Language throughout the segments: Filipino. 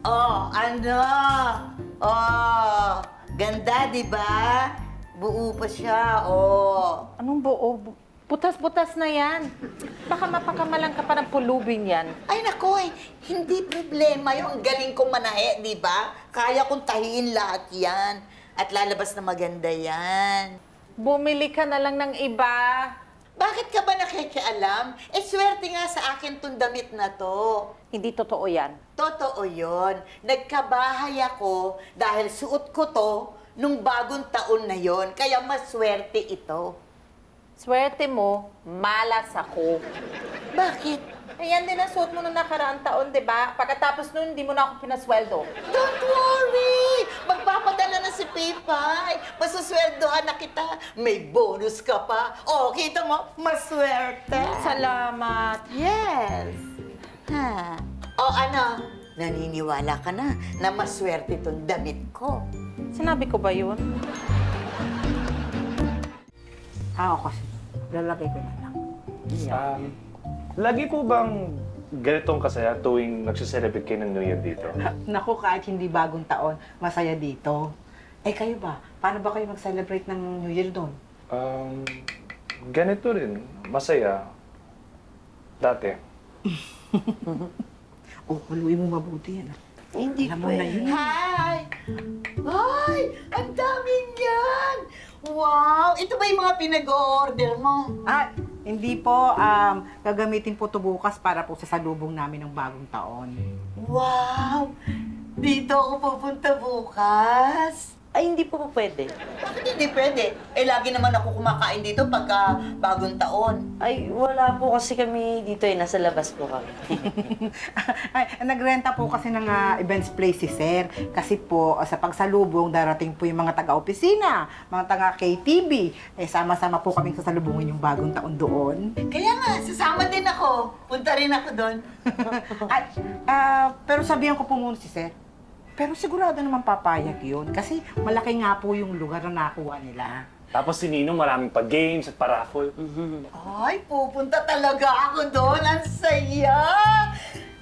Oh, ano? Oh, ganda, di ba? Buo pa siya, oh. Anong buo? Butas-butas na yan. Baka mapakamalang ka pa ng pulubing yan. Ay, nakoy, hindi problema yung galing kong manahe, di ba? Kaya kong tahiin lahat yan. At lalabas na maganda yan. Bumili ka na lang ng iba. Bakit ka ba nakikialam? Eh, swerte nga sa akin tong damit na to. Hindi totoo yan. Totoo yon. Nagkabahay ako dahil suot ko to nung bagong taon na yon. Kaya maswerte ito. Swerte mo, malas ako. Bakit? Ayan din ang suot mo nung nakaraang taon, di ba? Pagkatapos nun, hindi mo na ako pinasweldo. Don't worry! Magpapadala na si Pipay. Masusweldohan na kita. May bonus ka pa. Oh, kita mo? Maswerte. Salamat. Yes. Ha. O ano? Naniniwala ka na maswerte itong damit ko. Sinabi ko ba yun? Ako kasi, lalagay ko na lang. Lagi po bang ganitong kasaya tuwing nagsiselebrate kayo ng New Year dito? Naku, kahit hindi bagong taon, masaya dito. Eh kayo ba? Paano ba kayo mag-celebrate ng New Year doon? Ganito rin. Masaya. Dati. Haluin mo mabuti yan. Hindi Alam mo na yun. Hi! Ay! Ang daming yan! Wow! Ito ba yung mga pinag-o-order mo? Hindi po. Gagamitin po ito bukas para po sa salubong namin ng bagong taon. Wow! Dito ako pupunta bukas. Ay, hindi po pwede. Bakit hindi pwede? Eh, lagi naman ako kumakain dito pagka bagong taon. Ay, wala po kasi kami dito eh. Nasa labas po kami. Nagrenta po kasi ng events place si Sir. Kasi po, sa pagsalubong, darating po yung mga taga-opisina, mga taga-KTV. Eh, sama-sama po kaming sasalubungin yung bagong taon doon. Kaya nga, sasama din ako. Punta rin ako doon. Pero sabihan ko po muna si Sir. Pero sigurado naman papayag yun. Kasi malaki nga po yung lugar na nakuha nila. Tapos si Nino maraming pa-games at pa-raffle. Ay, pupunta talaga ako doon. Ang saya!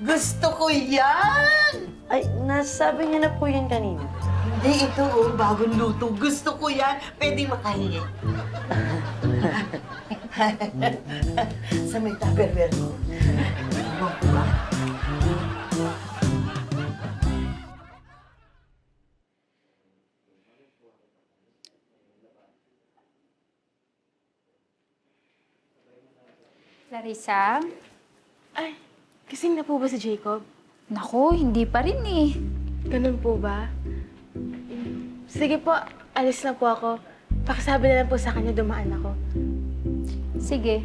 Gusto ko yan! Ay, nasabi niya na po yun kanina. Hindi, ito oh, bagong luto. Gusto ko yan. Pwede makahingi. Sa may tupperware ko. Ewan ko ba? Larissa? Ay, gising na po ba si Jacob? Naku, hindi pa rin eh. Ganun po ba? Sige po, alis na po ako. Pakisabi na lang po sa kanya dumaan ako. Sige.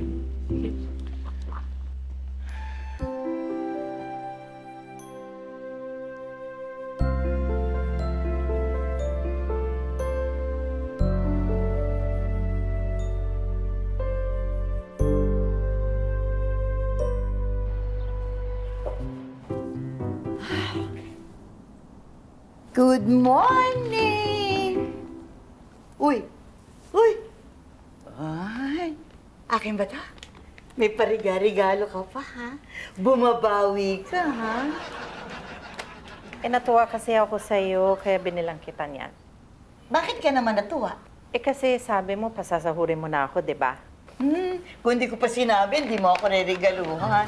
Good morning! Uy! Uy! Ay! Akin ba to? May pariga-regalo ka pa, ha? Bumabawi ka, ha? Eh, natuwa kasi ako sa'yo, kaya binilang kita niyan. Bakit ka naman natuwa? Eh, kasi sabi mo, pasasahurin mo na ako, di ba? Kung hindi ko pa sinabi, hindi mo ako re-regaluhan.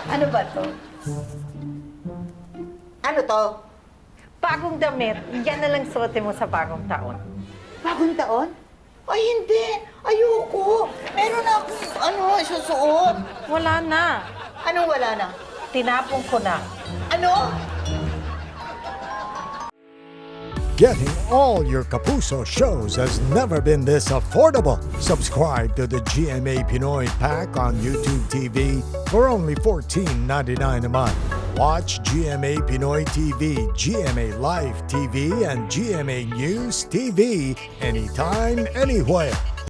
Ano ba to? Ano to? Bagong damit, yan na lang suotin mo sa bagong taon. Bagong taon? Ay, hindi. Ayoko. Meron na akong, isusuot. Wala na. Anong wala na? Tinapon ko na. Ano? Getting all your Kapuso shows has never been this affordable. Subscribe to the GMA Pinoy Pack on YouTube TV for only $14.99 a month. Watch GMA Pinoy TV, GMA Live TV, and GMA News TV anytime, anywhere.